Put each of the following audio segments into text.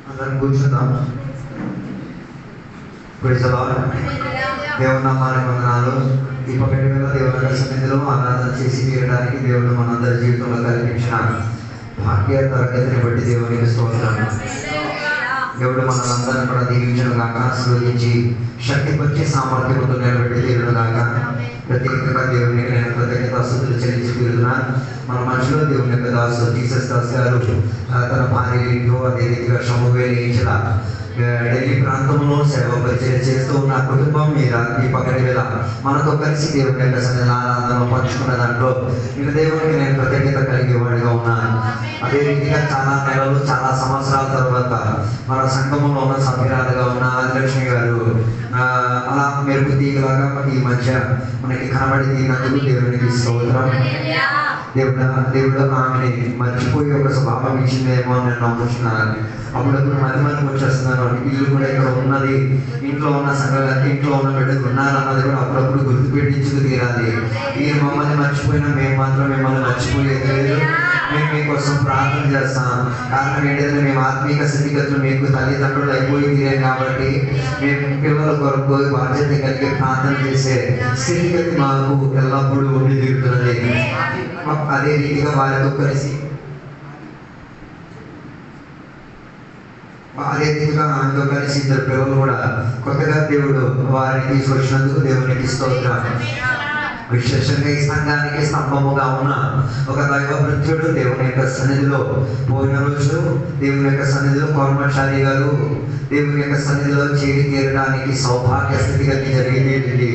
అందరం కూర్చుందాం. Praise the Lord. దేవుని నామానికి వందనాలు. ఈ పగటి వేళ దేవుని సన్నిధిలో ఆరాధన చేసి తీరడానికి దేవుడు మనందరి జీవితంలో కల్పించిన భాగ్య తరగతిని బట్టి దేవునికి స్తోత్రం. దేవుడు మనందరిని కూడా దీవించను గాక, ఆశీర్వదించి శక్తిపరిచి సామర్థ్యంతో నిలబెట్టి తీరును గాక. ప్రత్యేకంగా దేవునికి నేను కృతజ్ఞతాస్తుతులు చెల్లించి తీరుతున్నాను. మన మధ్యలో దేవుని యొక్క దాసు జీసస్ దాస్ గారు తన భార్య ఇంట్లో అదే రీతిగా సమూహేయించిన ఢిల్లీ ప్రాంతంలో సేవ పరిచయం చేస్తూ ఉన్న కుటుంబం మీద ఈ పగటి వేళ మనతో కలిసి దేవుని యొక్క సన్నిధిలో ఆరాధనలో పంచుకున్న దాంట్లో ఇక దేవునికి నేను కృతజ్ఞత కలిగేవాడిగా ఉన్నాను. అదే రీతిగా చాలా నెలలు చాలా సంవత్సరాల తర్వాత మన సంఘంలో ఉన్న సభ్యురాలుగా ఉన్న ఆదిలక్ష్మి గారు అలా మెరుపు తీగలాగా ఈ మధ్య మనకి కనబడి తీరినందుకు దేవునికి స్తోత్రం. దేవుడు ఆమెని మర్చిపోయి ఒక స్వభావం ఇచ్చిందేమో అని నేను నమ్ముతున్నాను. అప్పుడప్పుడు మధ్య వచ్చేస్తున్నాను. ఇల్లు కూడా ఇక్కడ ఉన్నది, ఇంట్లో ఉన్న సంఘాలు ఇంట్లో ఉన్న బిడ్డలు ఉన్నారన్నది కూడా అప్పుడప్పుడు గుర్తుపెట్టించుకు తీరాలి. మీరు మమ్మల్ని మర్చిపోయినా మేము మాత్రం మిమ్మల్ని మర్చిపోయేది లేదు. మేము మీకోసం ప్రార్థన చేస్తాం. కారణం ఏంటంటే మేము ఆత్మీయ స్థితిగతులు మీకు తల్లిదండ్రులు అయిపోయి తీరాం కాబట్టి మేము పిల్లల కొరకు బాధ్యత కలిగి ప్రార్థన చేసే స్థితిగతి మాకు ఎల్లప్పుడూ ఉండి తీరుతున్నది. అదే రీతిగా వారితో కలిసి ఆమెతో కలిసి ఇద్దరు పిల్లలు కూడా కొత్తగా దేవుడు వారిని తీసుకొచ్చినందుకు దేవునికి స్తోత్రం. విశేషంగా ఈ సంఘానికి స్తంభముగా ఉన్న ఒక దైవ వృద్ధుడు దేవుని యొక్క సన్నిధిలో పోయిన రోజు దేవుని యొక్క సన్నిధిలో కోర్మచారి గారు దేవుని యొక్క సన్నిధిలో చేరి తీరడానికి సౌభాగ్య స్థితిగతి జరిగింది.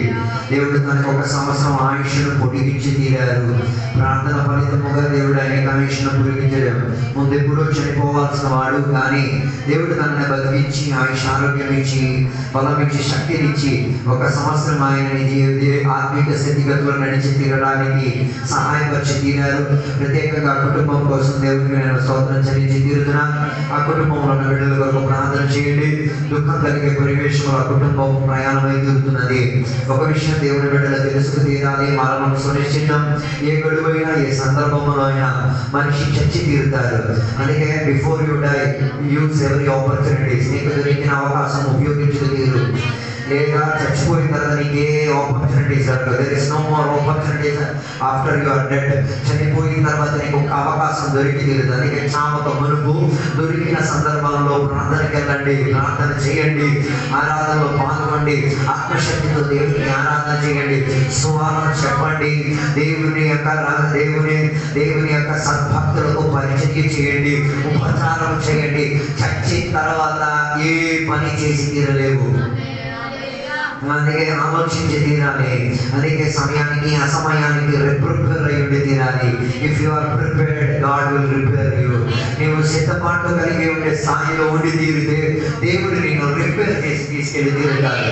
దేవుడు తనకు 1 సంవత్సరం ఆయుష్ను పొడిగించి తీరారు. ప్రార్థన ఫలితముగా దేవుడు అనేక ఆయుష్ను పొడిగించడం. ముందు ఎప్పుడూ చనిపోవాల్సిన వాడు కానీ దేవుడు తనని బతికించి ఆయుష్ ఆరోగ్యం ఇచ్చి బలం ఇచ్చి శక్తినిచ్చి 1 సంవత్సరం ఆయనని ఆత్మీయ స్థితిగతులు నడిచి తీరడానికి సహాయపరిచి తీరారు. ప్రత్యేకంగా కుటుంబం కోసం దేవుడికి నేను స్తోత్రం చెల్లించి తీరుతున్నాను. ఆ కుటుంబంలో ఉన్న బిడ్డల కొరకు ప్రార్థన చేయండి. దుఃఖం కలిగే పరివేశంలో ఆ కుటుంబం ప్రయాణమై తీరుతున్నది. ఒక విషయం దేవుని బిడ్డలు తెలుసుకు తీరాలి, మరణం సునిశ్చితం. ఏ గడువైనా ఏ సందర్భంలో అయినా మనిషి చచ్చి తీరుతారు. అందుకే before you die use every opportunities. నీకు దొరికిన అవకాశం ఉపయోగించుకు తీరు. లేదా చచ్చిపోయిన తర్వాత నీకు ఏ opportunities there is no more opportunities after you are dead. చనిపోయిన తర్వాత నీకు ఒక అవకాశం దొరికి తీరుతుంది. అందుకే చామతో మునుపు దొరికిన సందర్భంలో ప్రార్థనకి వెళ్ళండి, ప్రార్థన చేయండి, ఆరాధనలో పాల్గొండి, ఆత్మశక్తితో దేవుని ఆరాధన చేయండి, సువార్త చెప్పండి, దేవుని యొక్క సద్భక్తులకు పరిచయం చేయండి, ఉపచారం చేయండి. చచ్చిన తర్వాత ఏ పని చేసి తీరలేవు. అందుకే ఆలోచించి తీరాలి. అందుకే సమయానికి అసమయానికి ప్రిపేర్ అయి ఉండి తీరాలి. If you are prepared God will repair you. నీవు సిద్ధపాటు కలిగి ఉండే స్థాయిలో ఉండి తీరితే దేవుడు నేను రిపేర్ చేసి తీసుకెళ్ళి తీరుతాడు.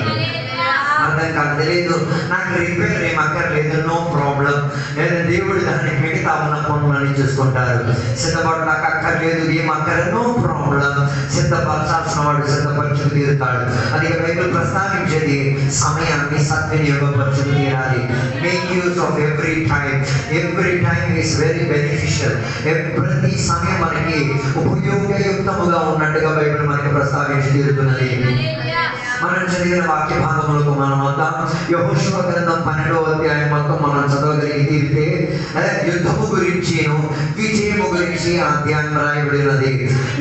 అర్థం కాదు, తెలియదు నాకు రిపేర్ ఏం అక్కర్లేదు, నో ప్రాబ్లం. లేదా దేవుడు దాన్ని మిగతా ఉన్న పనులని చూసుకుంటారు. సిద్ధపాటు నాకు అక్కర్లేదు, ఏం అక్కర్లేదు, నో ప్రాబ్లం. సిద్ధపరచాల్సిన వాడు సిద్ధపరచుకు తీరుతాడు. అది బైబిల్ ప్రస్తావించేది సమయాన్ని సద్వినియోగపరచుకు తీరాలి. Make use of every time. Every time is very beneficial. ప్రతి సమయం మనకి ఉపయోగయుక్తముగా ఉన్నట్టుగా బైబిల్ మనకి ప్రస్తావించి తీరుతున్నది. మనం చదివిన వాక్య భాగములకు మనం వద్దాం. యెహోషువ గ్రంథం 12వ అధ్యాయం మొత్తం మనం చదవగలిగి తీరితే యుద్ధము గురించి విజయము గురించి అధ్యాయం రాయబడినది.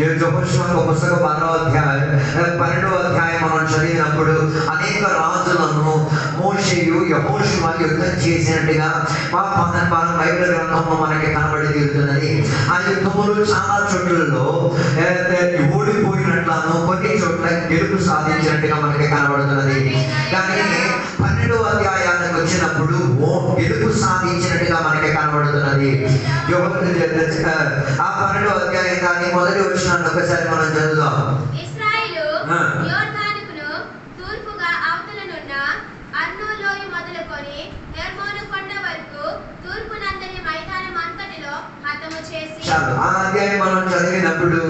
యెహోషువ పుస్తకం 12వ అధ్యాయం మనం చదివినప్పుడు అనేక రాజులను మోషేయు యెహోషువ యుద్ధం చేసినట్టుగా బైబిల్ గ్రంథంలో మనకి కనబడి తీరుతున్నది. ఆ యుద్ధములు చాలా చోట్లలో ఓడిపోయినట్లను, కొన్ని చోట్ల గెలుపు సాధించినట్టుగా మనకి కనబడుతున్నది. కానీ 12వ అధ్యాయానికి వచ్చినప్పుడు గెలుపు సాధించినట్టుగా మనకి కనబడుతున్నది. ఆ 12వ అధ్యాయం కానీ మొదటి వచనాన్ని ఒకసారి మనం చదువుదాం. ఇశ్రాయేలు యోర్దానుకు తూర్పుగా అవతలనున్న అర్నోలోయ మొదలుకొని హెర్మోను కొండ వరకు తూర్పునందరి మైదానం అంతటిలో హతము చేసి. ఆ అధ్యాయం మనం చదివినప్పుడు జరిగినప్పుడు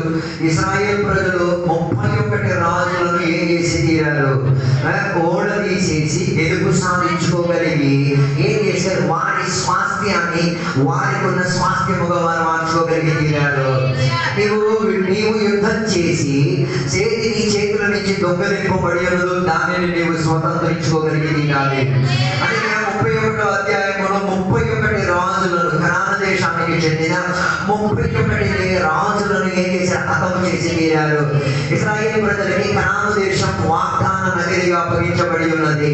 ఇశ్రాయేల్ ప్రజలు 31 రాజులను ఏం చేసి తీరారు? ఓడ తీసేసి గెలుపు సాధించుకోగలిగి ఏం చేశారు? వారి స్వాస్థ్యాన్ని వారికి ఉన్న స్వాస్థ్యముగా వారు మార్చుకోగలిగి తీరారు. నీవు యుద్ధం చేసి నీ చేతుల నుంచి దొంగలింపబడి ఉన్నదో దానిని నీవు స్వతంత్రించుకోగలిగి తీరాలి. అందుకే 31వ అధ్యాయంలో 31 రాజులను, కనాను దేశానికి చెందిన 31 రాజులను ఏం చేశారు? హతము చేసి తీరారు. ఇశ్రాయేల్ ప్రజలకి కనాను దేశం వాగ్దాన నగరిగా అప్పగించబడి ఉన్నది.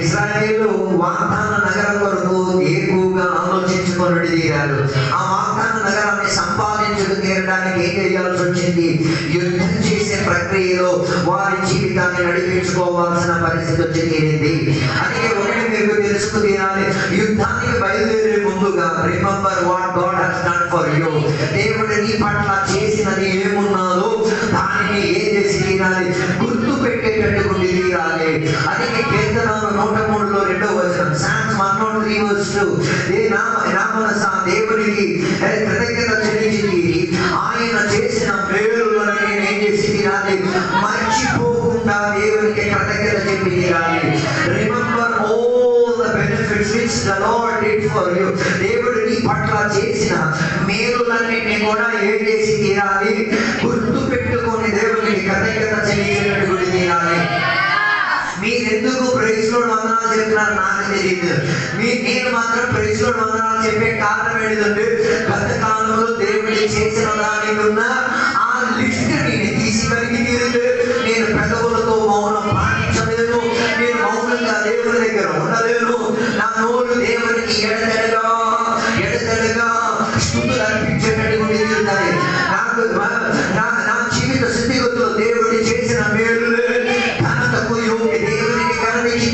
ఇశ్రాయేలు వాగ్దాన నగరం కొరకు ఎక్కువగా ఆలోచించుకొని తీరారు. ఆ వాగ్దాన నగరాన్ని సంపాదించుకు తీరడానికి ఏం చేయాల్సి వచ్చింది? యుద్ధం చేసే ప్రక్రియలో వారి జీవితాన్ని నడిపించుకోవాల్సిన పరిస్థితి వచ్చి తీరింది. అందుకే ఒకటి మీకు తెలుసుకు తీరాలి, యుద్ధానికి బయలుదేరే ముందుగా remember what God has done for you. దేవుడు నీ పట్ల చేసినది ఏమున్నాదో దానిని ఏం చేసి తీరాలి? గుర్తు పెట్టేటట్టు తీరాలి. అందుకే కీర్తనలు 103లో 2వ వచనం, Psalms 103:2, దేవునికి కృతజ్ఞత చెల్లించి తీరి ఆయన చేసిన మేలులను ఏం చేసి తీరాలి? మర్చిపోకుండా దేవునికి కృతజ్ఞత చెప్పి తీరాలి. Remember all the benefits which the lord did for you. దేవుడు నీ పట్ల చేసిన మేలులన్నిటిని కూడా ఏం చేసి తీరాలి? గుర్తు పెట్టుకొని దేవునికి కృతజ్ఞత చెల్లించేటట్టు తీరాలి. మీరెందుకు ప్రైజ్ లోడ్ వందనాలు చెప్తున్నారు నాకు తెలియదు. నేను మాత్రం ప్రైజ్ లోడ్ వందనాలు చెప్పే కారణం ఏంటంటే గత కాలంలో దేవుడు చేసిన దానికి ఉన్న ఆ లిస్ట్ నేను తీసివరికి నేను పెదవులతో మౌనం పాటించలేను. నేను మౌనంగా దేవుని దగ్గర ఉండలేను. నా నోరు దేవునికి ఎడతెడగా స్తుతులు అర్పించేటట్టు తీరుతాయి. నాకు నా జీవిత స్థితిగతుల్లో దేవుడు చేసిన మేలు ఘనతకు దేవునికి కనిపించి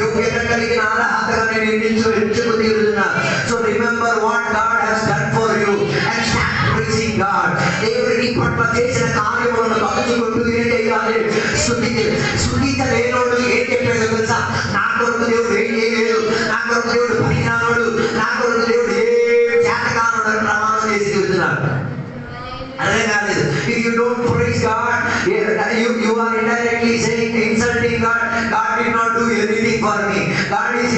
యోగ్యత కలిగిన అర్హతగా నేను ఎంచుకు తీరుతున్నా. So remember what God has done for you and start praising God. దేవుడు నీ పట్ల చేసిన కార్యములను తలుచుకుంటూ ఏం చేయాలి? స్తుతించలేనోడు ఏం చెప్పాడు తెలుసా? నా కొరకు దేవుడు ఏం చేయలేదు, నా కొరకు దేవుడు పనికిరానోడు, నా కొరకు దేవుడు ఏ చేతకానుడు అని ప్రమాణం చేసి చెబుతున్నాడు. అదే కాలేదు. If you don't praise God, you are indirectly saying, insulting God. God did not do anything for me. God is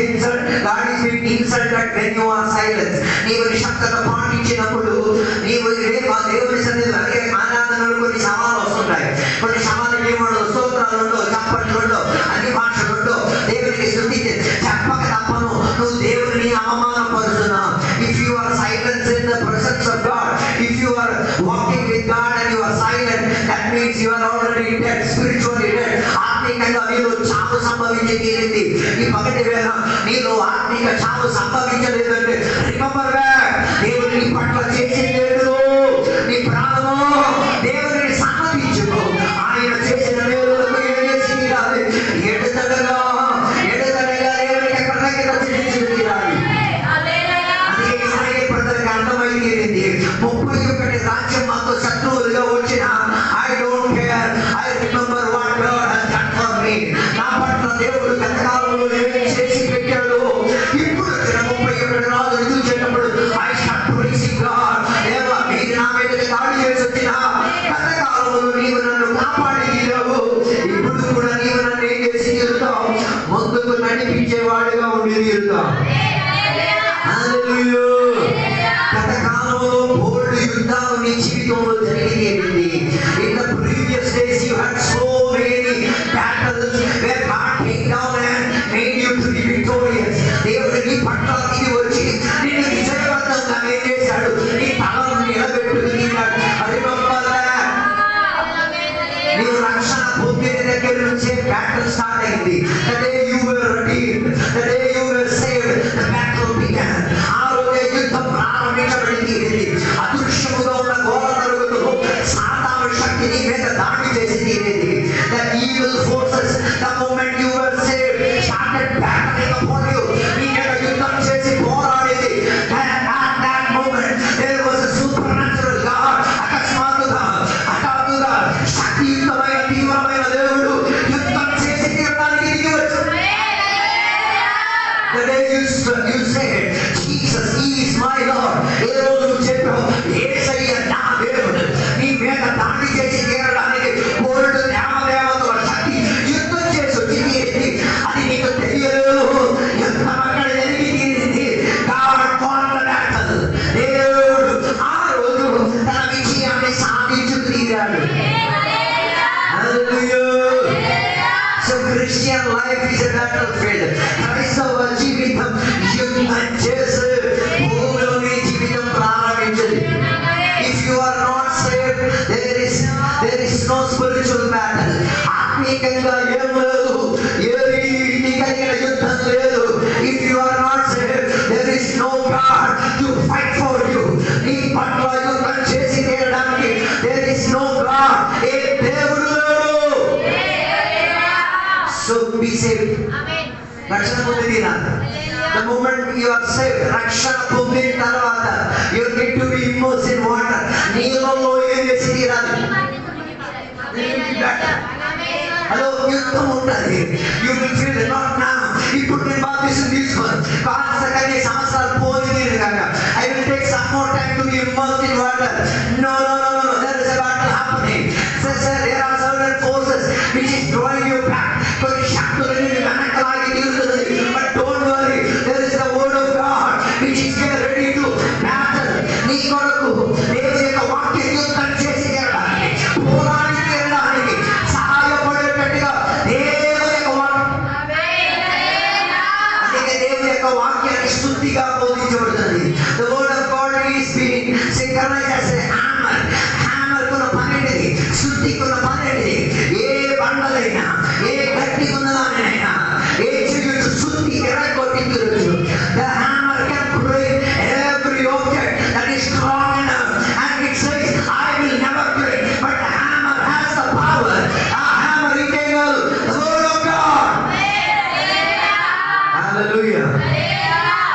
being insulted when you are silent. నీవు నిశ్శబ్దత పాటించినప్పుడు నీవు దేవుని సన్నిధిలో అలాగే ఆరాధనలో కొన్ని సవాలు వస్తుంటాయి. కొన్ని సవాళ్ళకి ఏమో స్తోత్రాలు, చప్పట్లు, అన్ని భాషలు దేవునికి స్తుతి చెప్పక తప్పను. నువ్వు దేవుని అవమానపరుస్తున్నావు. If you are silent in the presence of God, if you are walking with God and you are silent, that means you are already dead, spiritually dead. ఆత్మికంగా నీలో చావు సంభవించి తీరింది. ఈ పగటి వేళ నీలో ఆత్మిక చావు సంభవించలేదంటే రిమెంబర్ దేవుడు నీ పట్ల చేసింది నీ ప్రాణము దేవుడిని సమ్మతించుకో. ఆయన చేసిన మేలులకు ఏం చేసి తీరాలి? ఎడతెగగా దేవునికి కృతజ్ఞత చెల్లించి తీరాలి. అందుకే ఇశ్రాయేలు ప్రజలకు అర్థమై తీరింది, 31 రాజ్యం మాకు శత్రువులుగా వచ్చిన I don't care, I remember what God has done for me. నా పట్ల దేవుడు గత కాలంలో ఏమేమి చేసి పెట్టాడు. ఇప్పుడు వచ్చిన 31 రాజులు చూసేటప్పుడు ఐ స్టార్ట్ ప్రైజింగ్ గాడ్. దేవా మీరు నా మీదకి దాడి చేసి వచ్చిన గత కాలంలో నీవు నన్ను కాపాడి తీరావు. ఇప్పుడు కూడా నీవు నన్ను ఏం చేసి తీరుతావు? ముందుకు నడిపించేవాడుగా ఉండి తీరుతావు. గత కాలంలో బోల్డ్ యుద్ధాలు నీ జీవితంలో జరిగేది. In the previous days you had so many battles where God came down and made you to be victorious. దేవుడు నీ పట్ల దిగి వచ్చి నిన్ను విజయవంతంగా ఏం చేశాడు? నీ తలను నిలబెట్టుకున్నాడు. నీవు రక్షణ పొందిన దగ్గర నుంచే బ్యాటిల్ స్టార్ట్ అయింది. The day you were redeemed, the day you were saved, the battle began. ఆ రోజే యుద్ధం ప్రారంభించబడింది. అదృశ్యముగా ఉన్న ఘోర నలుగురు సాతాను శక్తి నీ మీద దాడి చేసి తీరేది. The evil forces, the moment you were saved, started battling upon you. నీ మీద యుద్ధం చేసి పోరాడేది. And at that moment there was a supernatural God. అకస్మాత్తుగా హఠాత్తుగా శక్తియుక్తమైన తీవ్రమైన దేవుడు యుద్ధం చేసి తీరడానికి దిగి వచ్చాడు. తీరాడు. So Christian life is a battlefield. క్రైస్తవ జీవితం యుద్ధం చేసే భూమిలోని జీవితం ప్రారంభించదు. If you are not saved, there is no spiritual battle. ఆత్మీయంగా ఏం లేదు, ఏది కలిగిన యుద్ధం లేదు. If you are not saved, there is no God to fight for you. నీ పట్ల యుద్ధం చేసి తీరడానికి there is no God. ఏ దేవుడు లేడు. So be saved. Amen. రక్షణ పొందినా. The moment you are saved, రక్షణ పొందిన తర్వాత you need to be immersed in water. నీళ్ళలో వేసి తీరాలి. హలో, యుద్ధం ఉంటుంది. You will feel not now. ఇప్పుడు నేను బాప్టిజం తీసుకోను, కాస్త కానీ సంవత్సరాలు పోయింది కాక I will take some more time to be immersed in water. No. There is a battle happening. Sir, there are certain forces which is drawing you back. కొన్ని శక్తులని వెనకలాగి తీరుతున్నది. But don't worry, there is the word of God which is ready to battle. నీ కొరకు దేవుని యొక్క వాక్యం యుద్ధం చేసి తీరడానికి, పోరాడి తీరడానికి సహాయపడేటట్టుగా దేవుని యొక్క వాక్యాన్ని శుద్ధిగా బోధించబడుతుంది. The word of God is being synchronized as a hammer. Hammer కున్న పనేంటిది, శుద్ధి కున్న పనేంటిది. ఏ బండలైనా, ఏ గట్టి ఉన్నదానైనా, ఏ చెయ్యొచ్చు, శుద్ధి ఎరగొట్టి తిరగచ్చు. The hammer can break every object that is strong enough, and it says, I will never break, but the hammer has the power. A hammer eternal, the word of God. Hallelujah.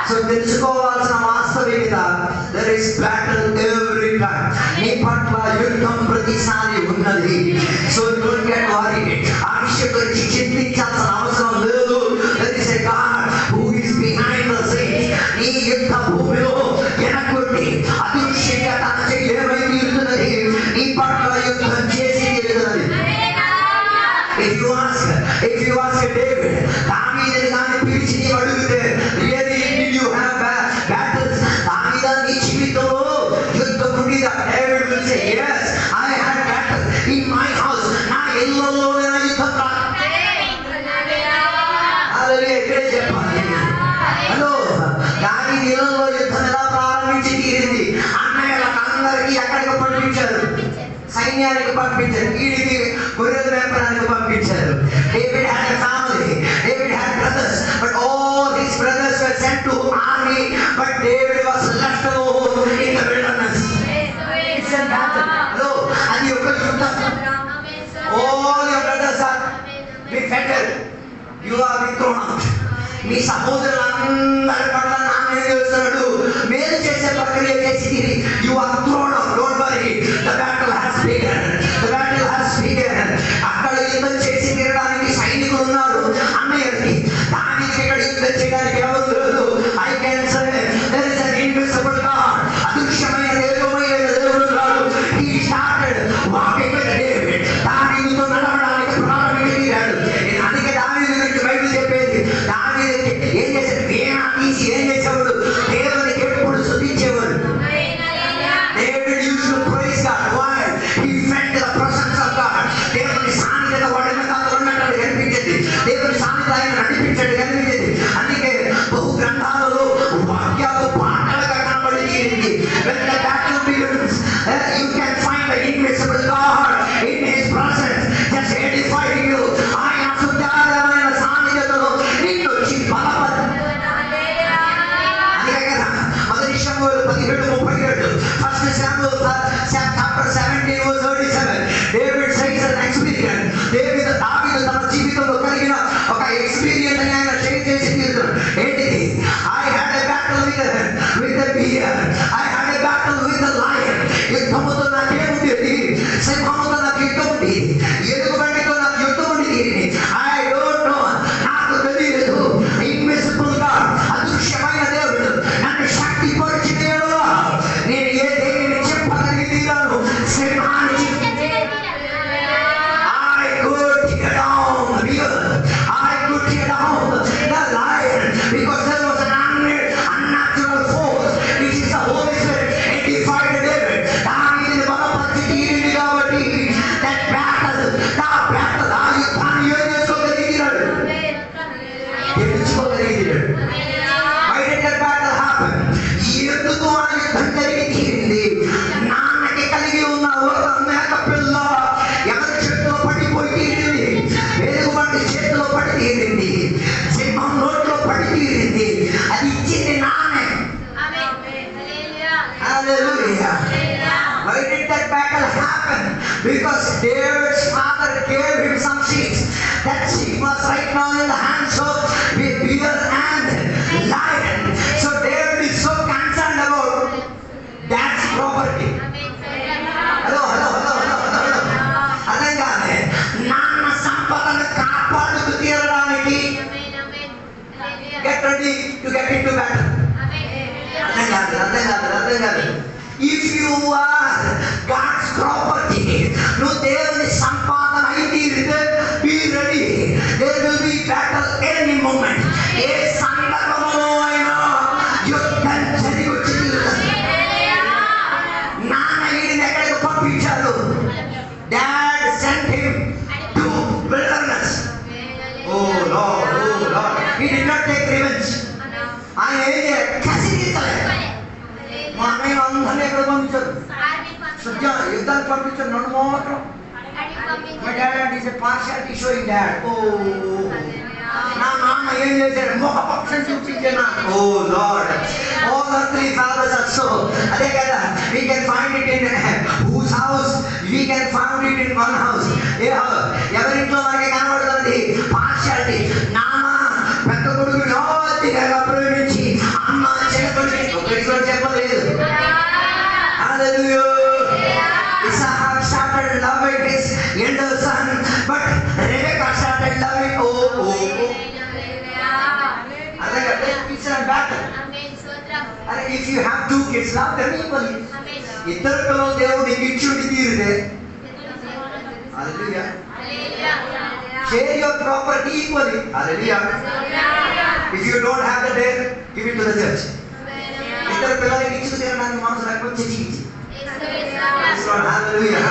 So తెలుసుకోవాల్సిన వాస్తవికత, there is battle every time. నీ పట్ల యుద్ధం ప్రతిసారి ఉన్నది. So don't get worried. ఆ విషయం గురించి చింతించాల్సిన అవసరం లేదు. There is a God who is behind the scenes. నీ యుద్ధ భూమిలో వెనకుండి అదృశ్యంగా తన చెయ్యి ఏమై తీరుతున్నది, నీ పట్ల యుద్ధం చేసి తీరుతున్నది. If you ask David, దావీదుని గాని పిలిచి నీవు అడిగితే, really did you have battles? దావీదా, నీ జీవితంలో యుద్ధం ఉండేదా? David will say, yes, I had battles in my house. నా ఇళ్ళలో నేను యుద్ధం ఇక్కడే చెప్పాలి. హలో, దావీదు ఇళ్ళలో యుద్ధం ఎలా ప్రారంభించి తీరింది? అన్నయ్యలకు అందరికీ ఎక్కడికి పంపించారు? సైన్యానికి పంపించారు. వీడికి గొర్రెలు మేపడానికి పంపించారు. David had a family. David had brothers, but all his brothers were sent to army, but David was left alone in the wilderness. It's a battle. Hello, అది ఒక యుద్ధం. All your brothers are defeated. You are thrown out. మీ సహోదరులందరి పట్ల నాన్న చేస్తున్నాడు, మేలు చేసే ప్రక్రియ చేసి you are thrown out. Don't worry, the battle has begun. The battle has begun. అక్కడ యుద్ధం చేసి తీరడానికి సైనికులు ఉన్నారు. అన్నయ్యకి దానికి ఇక్కడ యుద్ధం చేయడానికి ఎవరు లేదు. I can say there is an invisible God. అదృశ్యమైన దేవుడు కాదు. He started walking with David. దావీదుతో నడవడానికి ప్రారంభించి తీరాడు. అందుకే దావీదు గురించి బైబిల్ చెప్పేది, దావీదుకి ఏం చేశాడు? వీణ తీసి ఏం చేసేవాడు? దేవునికి ఎప్పుడు స్తుతించేవాడు. David used to praise God. Why? He felt the presence of God. దేవుని సాన్నిధ్యత వాడి మీద ఉన్నట్టు కనిపించేది. దేవుని సాన్నిధ్యం ఆయన నడిపించేది కనిపించేది. అందుకే బహు గ్రంథాలలో వాక్యాలు పాటలుగా కనబడింది. When the battle begins, you can find the invisible God in His presence, just edifying you. ఆయన సుందరమైన సాన్నిధ్యతలో నిన్ను బలపడు. అందుకే కదా మొదటి సమూయేలు 17:37, First Samuel chapter 17 verse 37, David says an experience. దావీదు తన జీవితంలో కలిగిన ఒక ఎక్స్పీరియన్స్ అని ఆయన షేర్ చేసి తీరుతున్నాడు. ఏంటిది? I had a battle with the bear. I had a battle with the lion. యుద్ధముతో నాకేముండేది? సింహముతో నాకు యుద్ధం ఉండేది. ఎలుగుబంటితో నాకు యుద్ధం ఉండేది. I don't know, నాకు తెలియదు. ఇన్విజిబుల్ గాడ్, అదృశ్యమైన దేవుడు నన్ను శక్తి పరిచినయెడల నేను ఏ దేవుని చెప్పగలిగి తీరాను. సింహాన్ని I could tear down the bear. I could tear down the lion, because there was an unnatural force which is the Holy Spirit. It defied David. దావీదుని బలపరిచి తీరింది కాబట్టి ఉన్న ఒక మేక పిల్ల ఎవరి చేతిలో పడిపోయి తీరింది? వెలుగుబంటి చేతిలో పడి తీరింది, సింహం నోట్లో పడి తీరింది. అది ఇచ్చింది నానే. Hallelujah. Why did that battle happen? Because David's father gave him some sheep. That sheep was right now in the hands of the bear and lion. So David is so concerned about dad's property. Hello. Adangane nanna sampadanu kaapadu తీరడానికి get ready to get into battle. అర్థం కాదు. If you are God's property, నువ్వు దేవుని సంపాదన అయి తీరితే be ready. There will be battle any moment. ఏ సందర్భంలో అయినా యుద్ధం జరిగి వచ్చి తీరుతుంది. నాన్న ఈయన ఎక్కడికి పంపించాడు? Dad sent him to wilderness. Oh Lord. He did not take revenge. ఆయన ఏం చేయాలి? కసి తీర్చలేదు. మా అన్నయ్య అందరినీ ఎక్కడ పంపించారు? యుద్ధానికి పంపించారు. నన్ను మాత్రం my dad is a partiality showing dad. నా నాన్న ఏం చేశాడు? ముఖ పక్షం చూపించాను. Oh Lord, all the three fathers are so. అదే కదా, we can find it in whose house? We can find it in one house. ఎవరింట్లో మనకి కనబడుతుంది పార్షియాలిటీ. నాన్న పెద్ద కొడుకు యోతిగా ప్రేమించి అమ్మ చిన్నకొడుకు ఒకరిలో చెప్పలేదు. Hallelujah. Isaac started loving his younger son, but Rebecca started loving it's a battle. And if you have two kids, love them equally. ఇద్దరు పిల్లలు దేవుడు ఇచ్చుడి తీరితే Hallelujah. Share your property equally. Hallelujah. If you don't have the debt, give it to the church. ఇద్దరు పిల్లలకి ఇచ్చి తీరడానికి మనసు లేకపోతే చర్చికి. Hallelujah.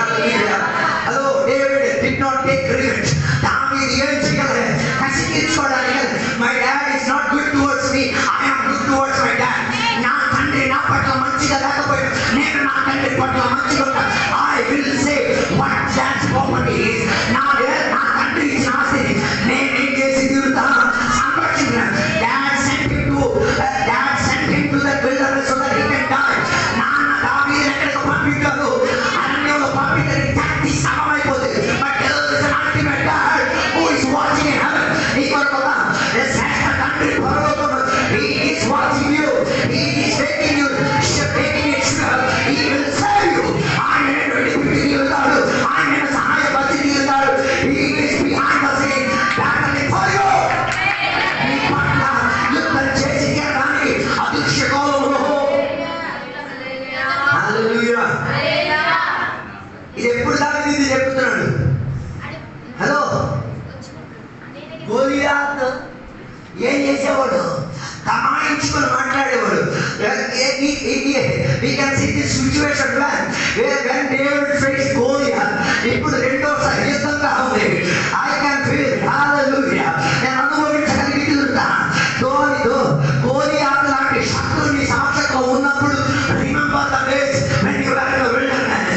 Hello, David did not take revenge. దావీదు ఏం చేయగలరు? కసి తీర్చుకోవడానికి. My dad is not good towards me. I am good towards my dad. నా తండ్రి నా పట్ల మంచిగా లేకపోయినా నేను నా తండ్రి పట్ల మంచిగా ఉంటాను. I will say what dad's property is. నా తండ్రి ఇచ్చిన ఆస్తిని నేనేం చేసి తీరుతాను? సంరక్షించాను. Dad sent him to the wilderness so that he can die. నాన్న దావీదుని ఎక్కడికి పంపించాడు? అరణ్యంలో పంపించడానికి జాతి సమమైపోతుంది. But there is an ultimate dad who is watching in heaven. నీ కొరకు శ్రేష్ఠ తండ్రి పరలోకంలో he is watching you. He is making you sure. He will save you. ఆయన విడిపించి తీరుతాడు. ఆయన సహాయపరిచి తీరుతాడు. He is behind the scene battling for you. నీ పట్ల యుద్ధం చేసి తీరడానికి అదృశ్య కాలంలో. Hallelujah. ఇది ఎప్పుడు దావీదు చెప్తున్నాడు? హలో, గోలియాత్ ఏం చేసేవాడు? తమాయించుకొని మాట్లాడేవాడు. We can see this situation when David faced Goliath. ఇప్పుడు రెండోసారి యుద్ధంగా ఉంది. I can feel. Hallelujah. నేను అనుభవించగలిగి తీరుతాను. గోలియాత్ లాంటి శత్రువు నీ సమక్షంలో ఉన్నప్పుడు remember the days when you were in the wilderness.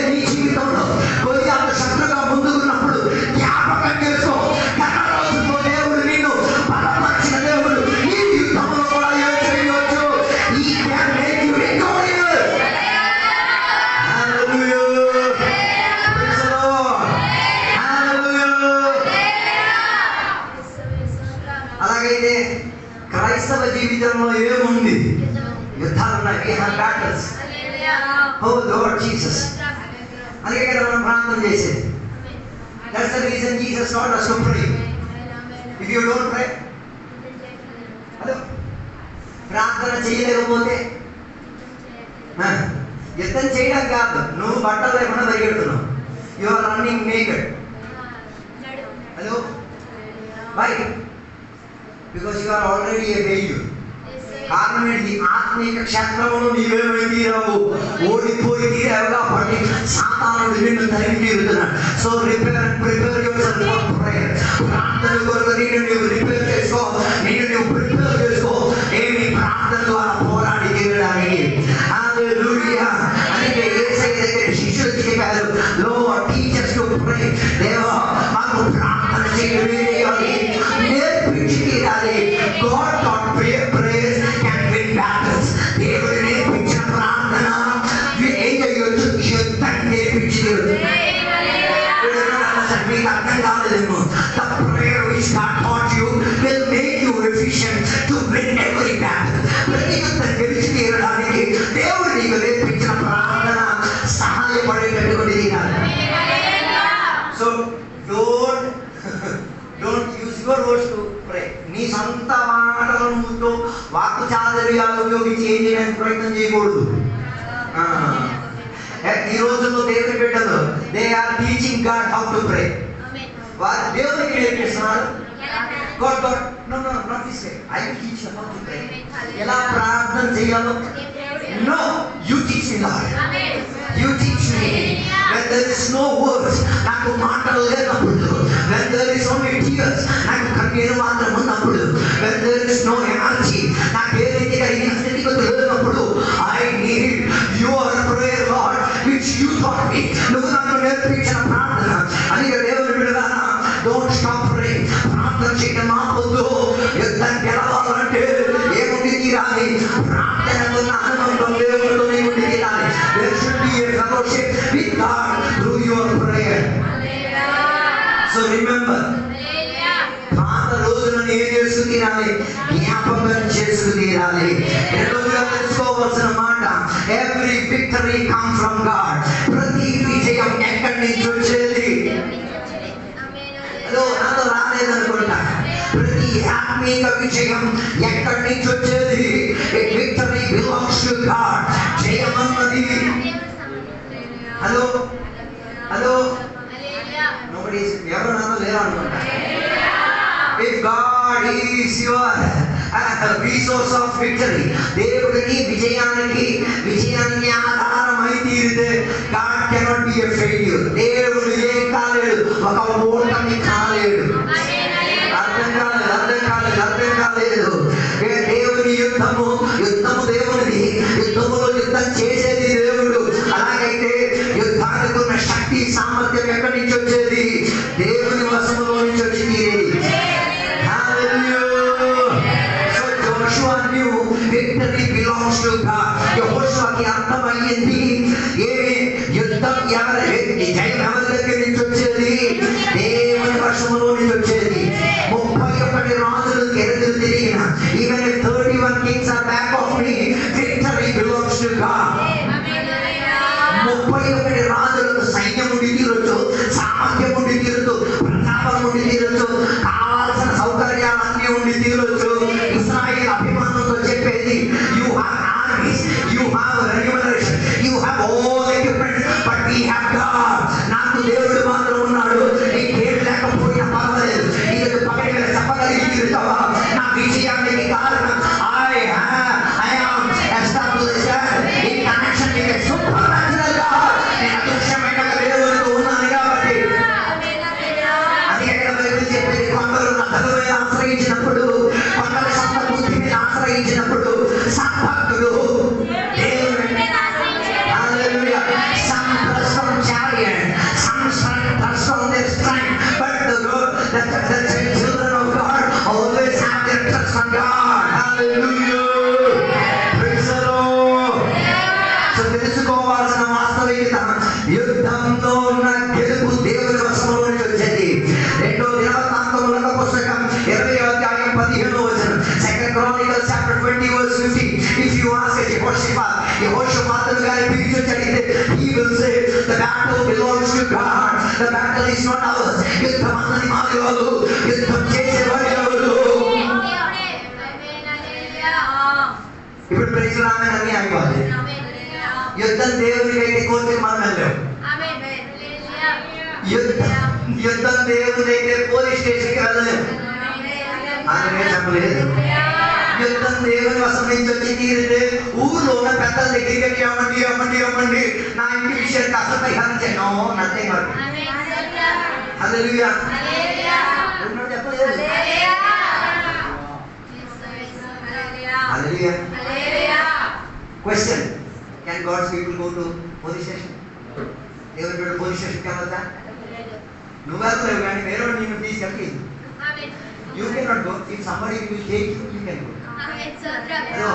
నీ జీవితంలో గోలియాత్ శత్రువుగా ముందుకున్నప్పుడు జ్ఞాపకం చేసుకో. గత రోజుల్లో దేవుడు నిన్ను బలపరిచిన దేవుడు ఈ యుద్ధంలో కూడా ఏం చేయవచ్చు? He can make you victorious. Hallelujah. Praise the Lord. Hallelujah. అలాగైతే క్రైస్తవ జీవితంలో ఏముంది? యుద్ధాలు ఉన్నాయి. We have battles. Oh Lord Jesus. అందుకే కదా మనం ప్రార్థన చేసేది. That's the reason Jesus taught us to pray. If you don't pray, hello, ప్రార్థన చేయలేకపోతే యుద్ధం చేయడం కాదు, నువ్వు బట్టలు లేకుండా పరిగెడుతున్నావు. You are running naked. Hello, why? Because you are already a failure. కారణం ఏంటి? ఆత్మీయ క్షేత్రంలో నీవేమై తీరావు? ఓడిపోయి తీరావు కాబట్టి సాతానుడు నిన్ను తరిమి తీరుతున్నాడు. So prepare yourself for prayer. ప్రార్థన కొరకు నీవు రిపేర్ చేసుకో. నువ్వు ప్రిపేర్ చేసుకో. ఏమి ప్రార్థన ద్వారా పోరాడి తీరడానికి. హల్లెలూయా. అందుకే యేసయ్య దగ్గర నేర్పించి మీకు అర్థం కాలేదేమో. The prayer which God taught you will make you efficient to win every battle. ప్రతి యుద్ధం గెలిచి తీరడానికి దేవుడు నీకు నేర్పించిన ప్రార్థన సహాయపడేటటువంటిది కాదు. So don't use your words to pray. నీ సొంత మాటలతో వాక్కు చాతుర్యాలు ఉపయోగించి ఏం చేయడానికి ప్రయత్నం చేయకూడదు. ఈ రోజుల్లో దేవుని బిడ్డలు they are teaching God how to pray. వారు దేవునికి నేర్పిస్తున్నారు. God no not this way. I will teach you how to pray. ఎలా ప్రార్థన చేయాలో. No, you teach me, Lord. You teach me. When there is no words, నాకు మాటలు లేనప్పుడు, when there is only tears, నాకు కన్నీరు మాత్రం ఉన్నప్పుడు, when there is no energy, నాకు ఏ రీతి కలిగిన స్థితిగతులు లేనప్పుడు, I need your prayer, Lord, which you taught me. నువ్వు నాకు నేర్పించిన ప్రార్థన. అని దేవుని బిడ్డలారా, don't stop praying. ప్రార్థన చేయడం ఆపొద్దు. యుద్ధం గెలవాలంటే ఏముండి తీరాలి? ప్రార్థనలో ఆనందం దేవుడితో ఉండి తీరాలి. There should be a fellowship with God through your prayer. So remember, పాత రోజులను ఏం చేసుకు తీరాలి? జ్ఞాపకం చేసుకు తీరాలి. రెండోదిగా తెలుసుకోవాల్సిన మాట, every victory comes from God. ప్రతి విజయం ఎక్కడి నుంచి వచ్చేది? నాతో రాలేదనుకుంటా. ప్రతి ఆత్మీయ విజయం ఎక్కడి నుంచి వచ్చేది? Victory belongs to God. జయమన్నది హలో నోబడీ ఎవరు నాతో లేరు అనుకుంటా. If God is your resource of victory, దేవుడిని విజయానికి ఆధారమై తీరితే God cannot be a failure. దేవుడు ఏం కాలేడు, ఒక ఓటమి కాలేడు. అర్థం కాలేదు. దేవుని యుద్ధము దేవుడిది. యుద్ధములో యుద్ధం చేసేది దేవుడు. అలాగైతే యుద్ధానికి ఉన్న శక్తి సామర్థ్యం ఎక్కడి నుంచి వచ్చేది? దేవుని వశములో నుంచి వచ్చి తీరేది. Victory belongs to God. యెహోషువకి అర్థమయ్యింది యుద్ధం జయం ఎవరి దగ్గర నుంచి వచ్చేది? దేవుని వశములో నుంచి వచ్చేది. 31 రాజులు ఎదురు తిరిగిన, even if 31 kings are back of me, victory belongs to God. 31 రాజులకు సైన్యం ఉండి తీరొచ్చు, సామర్థ్యం ఉండి తీరొచ్చు, ప్రతాపం ఉండి తీరొచ్చు, కావాల్సిన సౌకర్యాలన్నీ ఉండి తీరొచ్చు. ఇశ్రాయేల్ అభిమానంతో చెప్పేది, you have armies, you have remuneration, you have all equipment, but we have God. నాకు దేవుడు మాత్రం ఉన్నాడు. నీకేం లేకపోయినా పర్వాలేదు. ఇది పక్కన చెప్పగలిగి తీరుతావా? నా విజయానికి కారణం I am established in connection with a supernatural God. నేను అదృశ్యమైన దేవుడితో ఉన్నాను కాబట్టి. అది ఎక్కడ బైబిల్ చెప్పేది, కొందరు నదుల మీద ఆశ్రయించినప్పుడు, కొందరు సొంత బుద్ధి మీద ఆశ్రయించినప్పుడు సంపత్తులు దేవుని some trust on chariot, some trust on their strength, but the children of God always have their trust on God. Hallelujah. Praise the Lord. So తెలుసుకోవాల్సిన వాస్తవికత, యుద్ధంలో ఉన్న గెలుపు దేవుని వశంలో నుంచి వచ్చేది. 2 దినవృత్తాంతముల పుస్తకం 20వ అధ్యాయం 15వ వచనం, 2 Chronicles chapter 20 verse 15. If you ask యెహోషాపాతును గారిని పిలిచి అడిగితే, he will say the battle belongs to God. The battle is not ours. యుద్ధం అన్నది మాది కాదు. యుద్ధం చేసేవాడు ఎవరు? ఇప్పుడు ప్రైజ్ రామని అని అయిపోవాలి. యుద్ధం దేవునికి అయితే కోర్టుకి మనం వెళ్ళాం. యుద్ధం దేవుని అయితే పోలీస్ స్టేషన్కి వెళ్ళలేము. అందుకే చెప్పలేదు. యుద్ధం దేవుని వశం నుంచి వచ్చి తీరితే ఊర్లో ఉన్న పెద్దల దగ్గరికి అమ్మండి నా ఇంటి విషయానికి అసలు పరిహారం చేయను నన్నే కాదు. హల్లెలూయా. చెప్పలేదు. హల్లెలూయా. Question: Can God's people go to police station? దేవుని బిడ్డ పోలీస్ స్టేషన్కి వెళ్ళొద్దా? నువ్వు వెళ్తలేవు కానీ వేరే నిన్ను తీసుకెళ్ళి. You cannot go. If somebody will take you, you can go. Hello.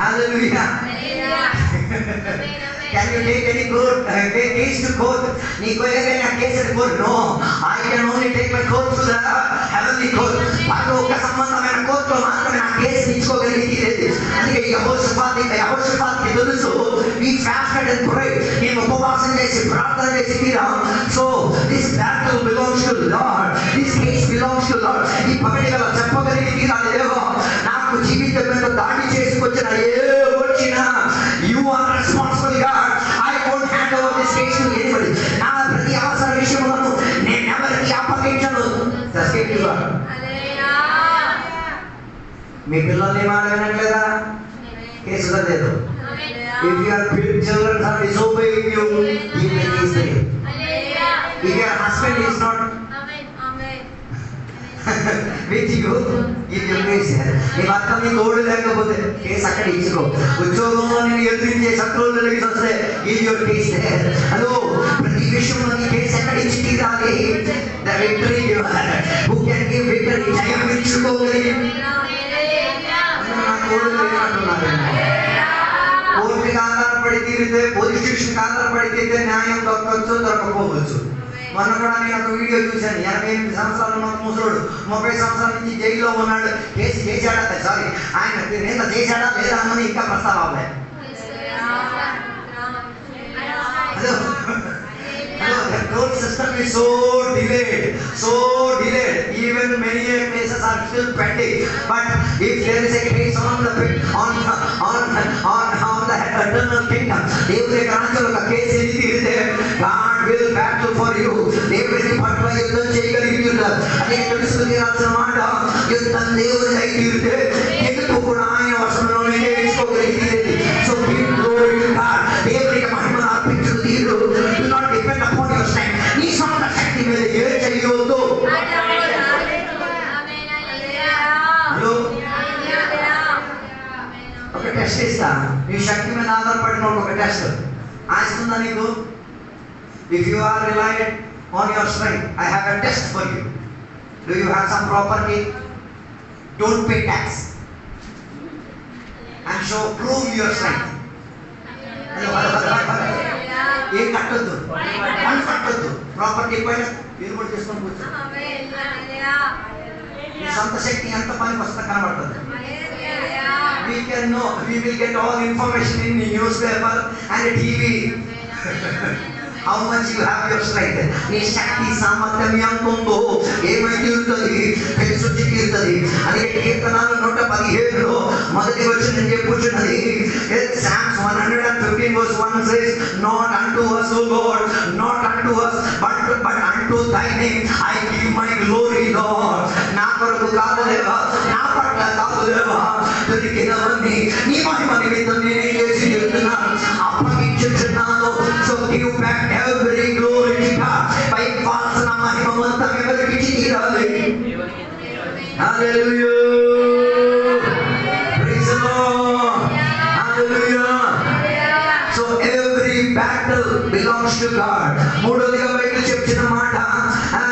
Hallelujah. Can you take any court, case to court? నీకు ఏదైనా case court? No, I can only take my court to the heavenly court. పరలోక సంబంధమైన కోర్టులో మాత్రమే నా case తీసుకోగలిగేది లేదు. అందుకే యెహోషాపాతుకి తెలుసు, we fasted and prayed. నేను ఉపవాసం చేసి ప్రార్థన చేసి తీరా. So this battle belongs to Lord. This case belongs to Lord. ఈ పగటిగల చెప్పగలిగి తీరాలి దేవా. నాకు జీవితం మీద దాడి చేసుకొచ్చిన వచ్చినా you are responsible God. I won't hand over this case to anybody. నా ప్రతి అవసర విషయంలో నేను ఎవరికి అప్పగించను. మీ పిల్లల్ని ఏమనట్లేదా? కేసు లేదు. If your children are disobeying you, you may case them. If your husband is not with you, give your case. నీ భర్త నీ తోడు లేకపోతే కేసు అక్కడ ఇచ్చుకో. ఉద్యోగంలో నేను ఎదురించే శత్రువులు కలిగి వస్తే give your case there. Hello, ప్రతి విషయంలో నీ కేసు ఎక్కడ ఇచ్చి తీరాలి? The victory giver, who can give victory, జయం ఇచ్చుకోగలిగి కోర్టుకి ఆధారపడి తీరితే, పోలీస్ స్టేషన్కి ఆధారపడి తీరితే న్యాయం దొరకవచ్చు, దొరకపోవచ్చు. మొన్న కూడా నేను ఒక వీడియో చూశాను. 88 సంవత్సరాలు ఉన్న ముసలోడు 30 సంవత్సరాల నుంచి జైల్లో ఉన్నాడు. కేసు చేశాడా, సారీ ఆయన నిన్న చేశాడా లేదా అన్నది ఇంకా ప్రస్తావన. The court system is so delayed. Even many cases are still pending. But if there is a case on the eternal kingdom, దేవుని రాజ్యంలో ఒక case తీరితే God will battle for you. దేవుని పట్ల యుద్ధం చేయగలిగినారు. అదే తెలుసుకుని రాసిన మాట, యుద్ధం దేవుని అయి తీరితే ఎందుకు కూడా ఆయన వశంలోనే వేసుకోగలిగింది. So give glory to God. దేవునికి మహిమను అర్పించు తీరు. Do not depend upon your strength. నీ సొంత శక్తి మీద ఏ చేయొద్దు. ఒక టెస్ట్ ఇస్తా, నీ శక్తి మీద ఆధారపడిన ఒక టెస్ట్ ఆస్తుందా నీకు? If you are reliant on your strength, I have a test for you. Do you have some property? Don't pay tax and prove your strength. ఏం కట్టొద్దు, పని కట్టొద్దు. ప్రాపర్టీ పైన మీరు కూడా చేసుకొని కూర్చో. మీ సొంత శక్తి ఎంత పనికి వస్తుందో కనబడుతుంది. We will get all information in the newspaper and the TV. How much you have your strength. నీ శక్తి సామర్థ్యం ఎంత ఉందో ఏమై తీరుతుంది, తెలిసొచ్చి తీరుతుంది. అందుకే కీర్తనాలు 117లో మొదటి వచనం చెప్పుచున్నది. Psalms 115:1 says, not unto us, O Lord, not unto us, but unto thy name I give my glory, Lord. నా కొరకు కాదు దేవా, నా పట్ల కాదు దేవా, దొరికినవన్నీ నీ మహిమ నిమిత్తం నేనే చేసి చెప్తున్నాను, అప్పగించుచున్నాను. So give back every glory to God. పై వాసన మహిమ మొత్తం ఎవరికి తీరాలి? Hallelujah. Praise the Lord. Hallelujah. So every battle belongs to God. మూడోదిగా బైబిల్ చెప్పిన మాట,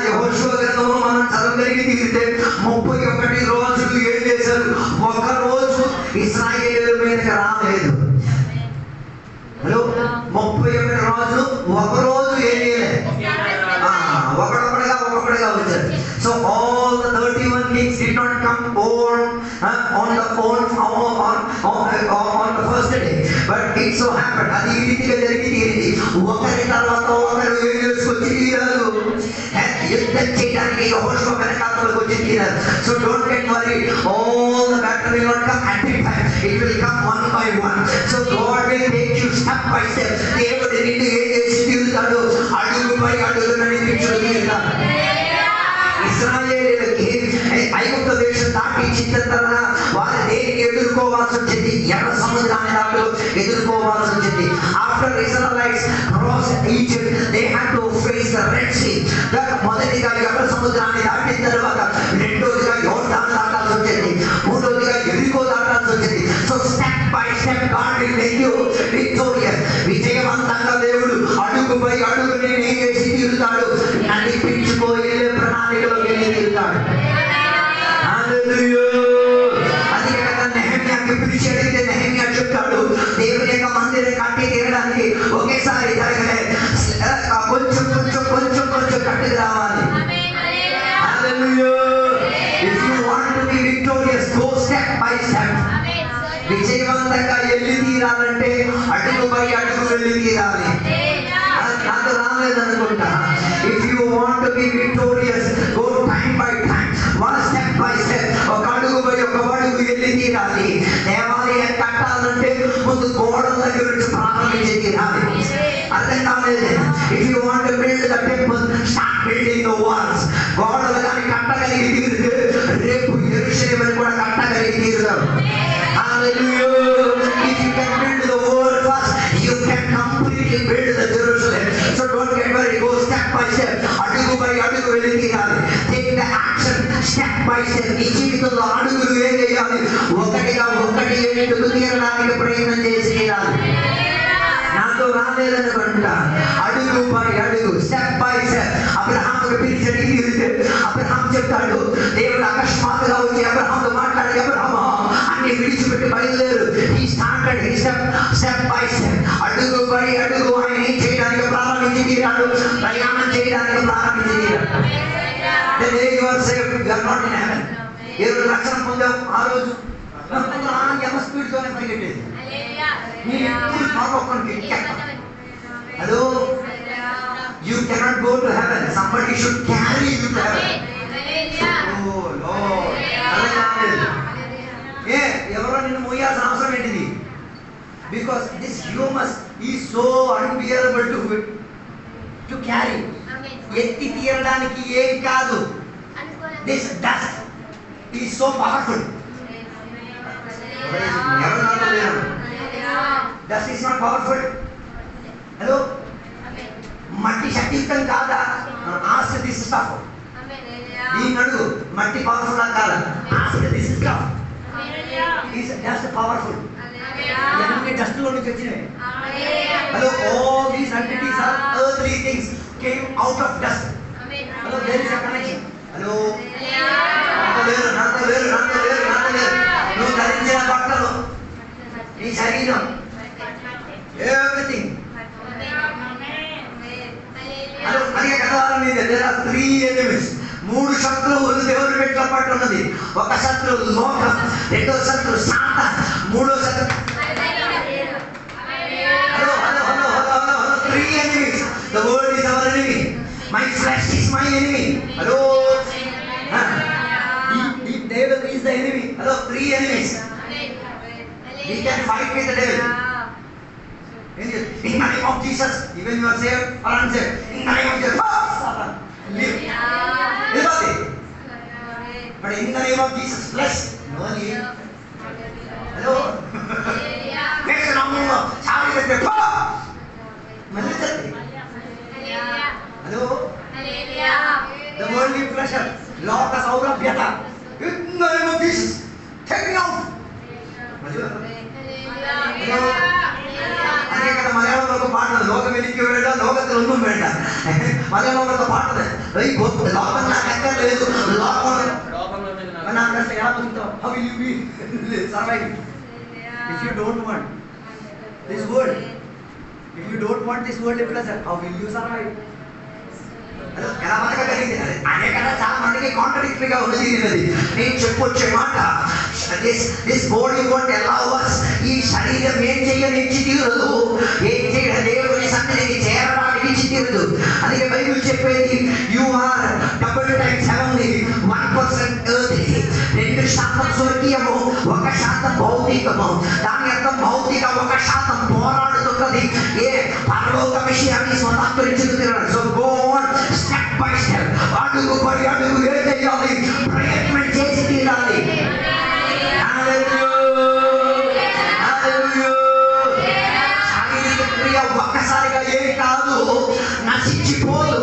యెహోషువ గ్రంథంలో మనం చదవగలిగి తీరితే 31 రోజులు ఏం చేశారు? ఒక రోజు ఇశ్రాయేలు మీదకి రాలేదు. హలో, 31 రోజులు ఒక రోజు ఏం చేయలేదు, ఒకడొకడుగా వచ్చారు. So all the 31 kings did not come on the first day, but it so happened, అది ఈ రీతిగా జరిగి తీరింది. ఒకరి తర్వాత ఒకరు ఏం చేసుకొచ్చి తీరారు, యుద్ధం చేయడానికి యెహోషువ వెనకాతలకు వచ్చి తీరారు. So don't get worried, all the battle will not come at a time, it will come one by one. So God will take you step by step. దేవుడు నిన్ను ఏం చేసి తీరుతాడు? అడుగుపై అడుగు నడిపించు తీరుతాడు. ఇశ్రాయేలీయులకి ఐగుప్త దేశం దాటి ఇచ్చిన తర్వాత వారు దేనికి ఎదుర్కోవాల్సి వచ్చింది? ఎర్ర సముద్రాన్ని దాటులు ఎదుర్కోవాల్సి వచ్చింది. After Israelites cross Egypt, they had to face the red sea. మొదటిగా ఎర్ర సముద్రాన్ని దాటిన తర్వాత రెండోదిగా యోర్దాను దాటాల్సి వచ్చింది, మూడోదిగా ఎరికో దాటాల్సి వచ్చింది. So step by step God will make you victorious. విజయవంతంగా దేవుడు అడుగుపై అడుగు నేను ఏం చేసి తీరుతాడు? నడిపించుకోయే ప్రణాళికలో వెళ్ళి తీరుతాడు. అదే కదా నెహెమ్యాకి పిలిచి అడిగితే నెహెమ్యా చెప్తాడు, దేవుని యొక్క మందిరం కట్టి తీరడానికి వెళ్ళి తీరాలంటే అడుగు పై అడుగు వెళ్ళి తీరాలి. నాకు రాలేదనుకుంటా. If you want to be victorious, go time by time, one step by step, ఒక అడుగు పై ఒక అడుగు వెళ్ళి తీరాలి. దేవాలయం కట్టాలంటే ముందు గోడల దగ్గర నుంచి ప్రారంభించి తీరాలి. అర్థం కాలేదు. If you want to build the temple, start building the walls. గోడలు కానీ కట్టగలిగి తీరితే రేపు యెరూషలేమును కూడా కట్టగలిగి తీరుతారు. Hallelujah. If you can build the wall first, you can completely build the Jerusalem. So don't get worried, go step by step. అడుగు బై అడుగు వెళ్ళి తీరాలి. Take the action step by step. నీ జీవితంలో అడుగులు ఏం చేయాలి? ఒకటిగా ఒకటి ఎత్తుకు తీరడానికి ప్రయత్నం చేసి తీరాలి. నాకు రాలేదనుకుంటా. అడుగు బై అడుగు, స్టెప్ బై స్టెప్. అబ్రహాముకు పిలిచి తీరితే అబ్రహాం చెప్తాడు, దేవుడు అకస్మాత్తుగా వచ్చి అబ్రహాంతో మాట్లాడి, అబ్రహామా అన్ని విడిచిపెట్టి బయలుదేరు. ఈ started he step by step. అడుగు బై అడుగు ఆయన ఏం చేయడానికి ప్రారంభించి తీరాడు? ప్రయాణం చేయడానికి ప్రారంభించి తీరాడు. The day you are saved, you are not in heaven. ఏ రోజు రక్షణ పొందావు ఆ రోజు ఎంత స్పీడ్తోనే పరిగెట్టేది. Hello, you cannot go to heaven. Somebody should carry you to heaven. Oh Lord. ఎవరో నిన్ను మోయాల్సిన అవసరం ఏంటిది? Because this humus is so unbearable to carry. ఎత్తి తీయడానికి ఏం కాదు. This dust is so powerful. Dust is not powerful. Hello, మట్టి శక్తియుక్తం కాదా? Ask this stuff. ఈ నడుగు మట్టి పవర్ఫుల్ కాదా? Ask this stuff. Is just powerful. ఇవన్నీ డస్ట్ లో నుంచి వచ్చినవి. Hello, all these entities are earthly things came out of dust. Hello, there is a connection. Hello, నాతో వేరు. నువ్వు ధరించిన బట్టలు, నీ శరీరం, everything. Hello, అదే కథల మీద there are 3 enemies. 3 శత్రువులు దేవుని పెట్టులో పట్టున్నది. ఒక శత్రువు లోకం, రెండో శత్రువు సాతాన్, మూడో శత్రువు. Hello, 3 enemies. The world is our enemy. My flesh is my enemy. Hello, the devil is the enemy. Hello, 3 enemies. We can fight with the devil. In the name of Jesus, even you are saved or unsaved, in the name of Jesus, live. But in the name of Jesus, flesh, no need. Hello, next number, sorry with the Hello, the worldly pleasure, Lord of Saurabhyata, in the name of Jesus, take me out. అదే కదా మలయాళంలో ఒక పాట, లోకం వెలికి వేడ లోకത്തിൽ ഒന്നും വേണ്ട. మలయాళంలో ఒక పాట, లోకం నాకు ఎక్కర్లేదు, లోకం నాకు అసలు ఎలా బతుకుతావు? How will you be survive if you don't want this world? If you don't want this worldly pleasure, how will you survive? ఎలా బతకగలిగింది? అదే కదా చాలా మందికి కాంట్రడిక్టరీగా ఉన్నది. నేను చెప్పొచ్చే మాట, this body won't allow us. ఈ శరీరం ఏం చేయనిచ్చి తీరదు, ఏం చేయ దేవుని సన్నిధికి చేరడానికి ఇచ్చి తీరదు. అందుకే బైబిల్ చెప్పేది, you are double times heavenly, 1% earthly. 2% స్వర్గీయము, 1% భౌతికము. దాని అర్థం భౌతిక 1% పోరాడుతున్నది ఏ పరలోక విషయాన్ని స్వతంత్రించుకు తీరాలి. So go on step by step, అడుగు పై అడుగు ఏం చేయాలి? ప్రయత్నం చేసి తీరాలి. శారీరక క్రియ ఒక్కసారిగా ఏం కాదు, నశించిపోదు.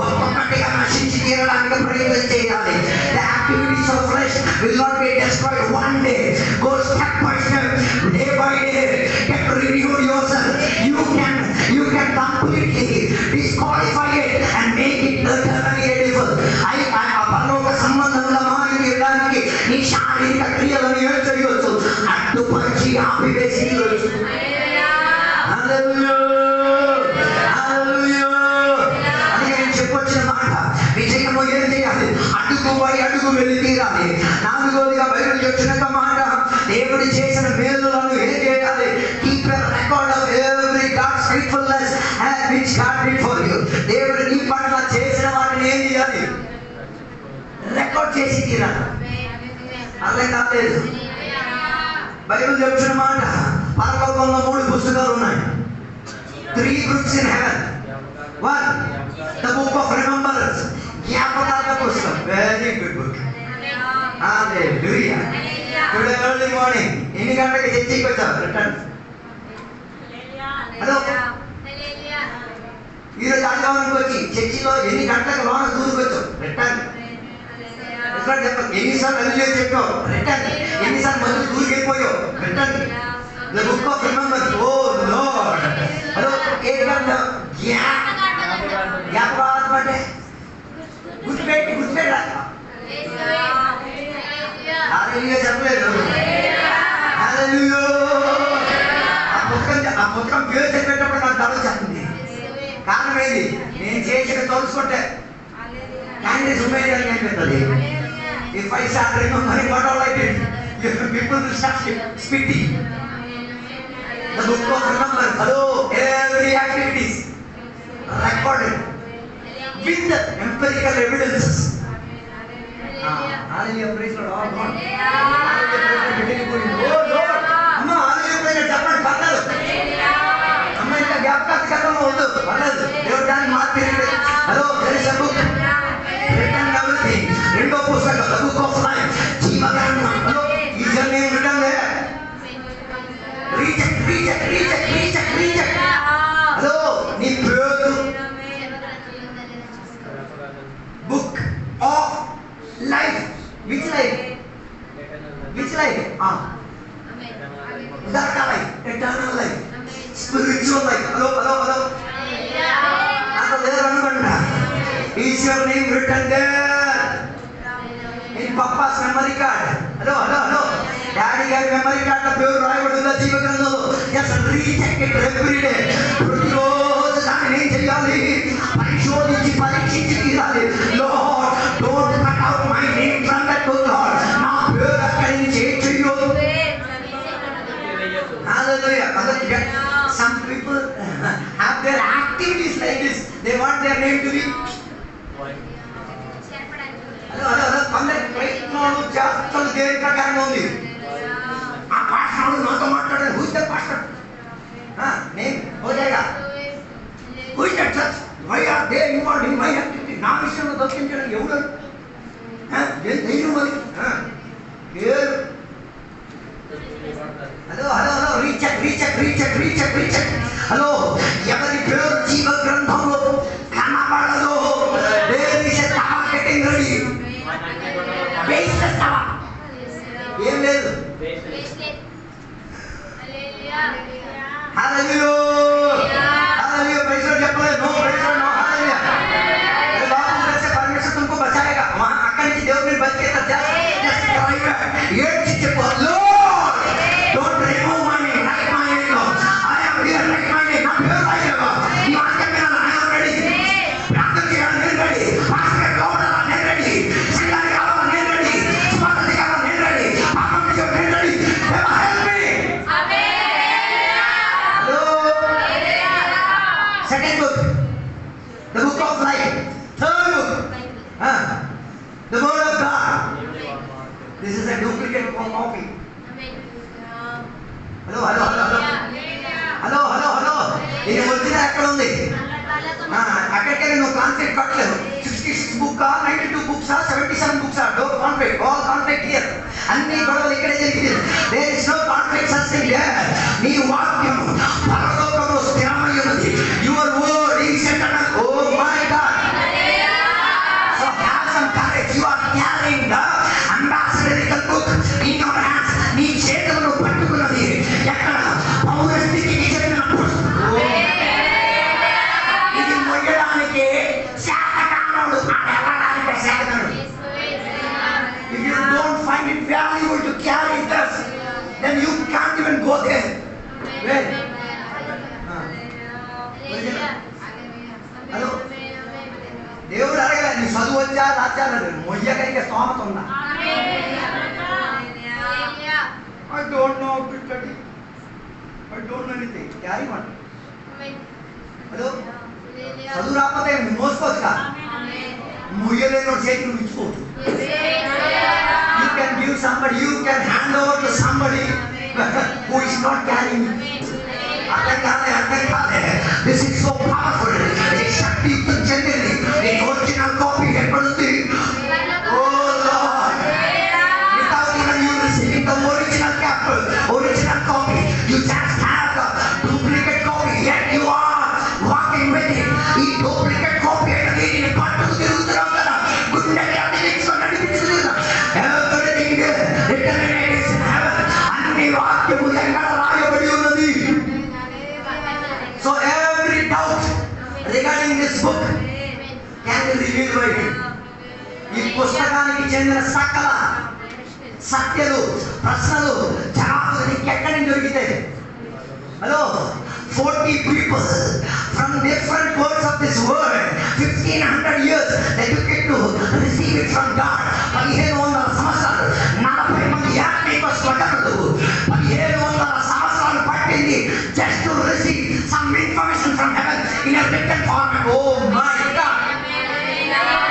ఒక్కొక్కటిగా నశించి తీరడానికి ప్రయత్నం చేయాలి. The activities of flesh will not be destroyed one day. Go step by step, day by day. Get renewed yourself. You can completely disqualify it and make it eternally edible. పరలోక సంబంధంగా మారి తీయడానికి నీ శారీరక క్రియలను ఏం చేయవచ్చు? అడ్డుపరిచి ఆపివేసి తీయవచ్చు. అందుకే నేను చెప్పొచ్చిన మాట, విజయము ఏం చేయాలి? అడుగు పై అడుగు వెళ్ళి తీరాలి. 4వదిగా బైబిల్ చెప్తున్న మాట, దేవుడు చేసిన మేలులను ఏం చేయాలి? Recorded for you. దేవుడు నీ పట్ల చేసిన వాటిని ఏం చేయాలి? రికార్డ్ చేసి తీరాలి. అర్థం కాలేదు. బైబిల్ చెప్తున్న మాట, పరలోకంలో 3 పుస్తకాలు ఉన్నాయి. 3 books in heaven. 1, the book of remembrance, జ్ఞాపకాల పుస్తకం. Very good book. Hallelujah. Today early morning ఎన్ని గంటలకు చర్చికి వచ్చావు? రిటర్న్. హలో, ఈరోజు ఆదివారానికి వచ్చి చర్చిలో ఎన్ని గంటలకు లోన దూరుకొచ్చావు? రిటర్న్. చెప్పండి, ఎన్నిసార్లు అల్లు చెప్పావు? రిటర్న్. ఎన్నిసార్లు మధ్య దూరికి వెళ్ళిపోయావు? Return. The book of remembrance. Oh Lord. Hello, ఏంటంటే జ్ఞాపకాలు అంటే గుర్తుపెట్టి హల్లెలూయా చెప్పలేదు. హల్లెలూయా. ఆ పుస్తకం పేరు చెప్పేటప్పుడు నాకు తల చెప్తుంది. కారణం ఏంటి? నేను చేసిన తలుచుకుంటే క్యాండిడేట్స్ ఉమ్మేది అని అనిపిస్తుంది. If I start remembering what all I did, people will start spitting. The book of remembrance. Hello, every activities recorded with the empirical evidences. Hallelujah, praise the Lord. Hallelujah, praise the Lord. Oh Lord, amma hallelujah praise చెప్పండి పర్లేదు. అమ్మ ఇంకా జ్ఞాపకాలు కథలో వద్దు, పర్లేదు. దేవుడు దాన్ని మార్పిడి. Hello, there is a book written everything. 2వ పుస్తకం, the book of life, జీవగ్రంథం. Hello, is your name written there? Reject. Hello, నీ పేరు book of life. Which life? That life, eternal life, spiritual life. Hello. Is your name written there in Papa's memory card? Hello. Daddy గారి memory card లో పేరు రాయబడిందా జీవగ్రంథంలో? Just recheck it every day. ప్రతిరోజు దాన్ని ఏం చేయాలి? పరిశోధించి పరీక్షించి తీరాలి. Lord, don't cut out my name from that book, Lord. నా పేరు అక్కడి నుంచి ఏం చెయ్యొద్దు. Hallelujah. Some people have their activities like this. They want their name to be. Hello, కొందరు ప్రయత్నాలు చేస్తారు దేని ప్రకారంగా ఉంది. ఆ పాస్టర్ నాతో మాట్లాడారు. Who is the pastor? Name హోజేగా. Who is that church? Why are they involved in my activity? నా విషయంలో దర్శించడం ఎవరు? నేను మరి పేరు. Hello, recheck. హలో, ఎవరి పేరు జీవ గ్రంథంలో కనబడదు? There is a tower getting ready. Base tower ఏం లేదు. హల్లెలూయా. ప్రైజ్ లార్డ్ చెప్పలేదు. No praise Lord, no hallelujah. Lord से परमेश्वर तुमको बचाएगा. वहां అక్కడి నుంచి దేవుడు నిన్ను బతికేస్తా. ఏడ్చి చెప్పు, Lord, don't remove my name, write my name, Lord. I am here, write my name. నా పేరు రాయలేవా? ఈ వాక్యం వినాలా? I am ready. ప్రార్థన చేయాలి, నేను రెడీ. పాస్టర్ కావాలా? నేను రెడీ. సంఘానికి కావాలా? నేను రెడీ. సువార్త కావాలా? నేను రెడీ. పాపం చేయాలి, నేను ready. Help me. Hello. Second book, the book of life. Third book, the word of God. This is a duplicate copy. Hello. ఇది ఒరిజినల్ ఎక్కడ ఉంది? అక్కడికే నువ్వు కాన్ఫ్లిక్ట్ పట్టలేదు. 66 book 92 books 77 books don't conflict. All conflict here. అన్ని గొడవలు ఇక్కడే జరిగింది. There is no conflict sustain here. నీ వాక్యం పరలోకంలో స్థిరమై ఉన్నది. Your word is eternal. Oh my God. So have some courage. You are carrying the ambassadorical book in your hands. నీ చేతులను పట్టుకున్నది ఎక్కడ? పౌరస్థితికి చెప్పిన పుస్తకం. ఇది మొయ్యడానికి శాతకానుడు. If you don't find it valuable to carry this, then you can't even go there. Where? Hello, దేవుడు అడగలే నీ చదువు వచ్చా రాజ్యాలు మొయ్యగలిగే స్తోమత ఉందా? I don't know how to study. I don't know anything. Carry one. Hello? చదువు రాకపోతే మోసుకోవచ్చుగా, ముయ్యలేని చేతి నువ్వు ఇచ్చుకోవచ్చు. You can give somebody, you can hand over to somebody who is not carrying it. అర్థం కాలే. This is so powerful. ఈ శక్తి చెందింది. ఈ ఒరిజినల్ కాపీ ఎక్కడుంది? Oh Lord, without even you receiving the original capital, original copy, you just have the duplicate copy, yet you are walking with it. ఈ duplicate copy అనేది నేను పట్టుకు తిరుగుతున్నావు కదా, గుండెకి అతికించుకొని నడిపించుతున్నా. Everything written in heaven, అన్ని వాక్యము ఎక్కడ రాయబడి ఉన్నది. So every doubt regarding this book can be revealed by him. ఈ పుస్తకానికి చెందిన సకల సత్యలు, ప్రశ్నలు, జవాబులు నీకు ఎక్కడి నుంచి దొరికితే? Hello, 40 people from different words of this world, 1500 years they took it to receive it from God. 1500 సంవత్సరాలు 40 మంది యాత్రికుల స్వటములు 1500 సంవత్సరాలు పట్టింది just to receive some information from heaven in a written format. Oh my God,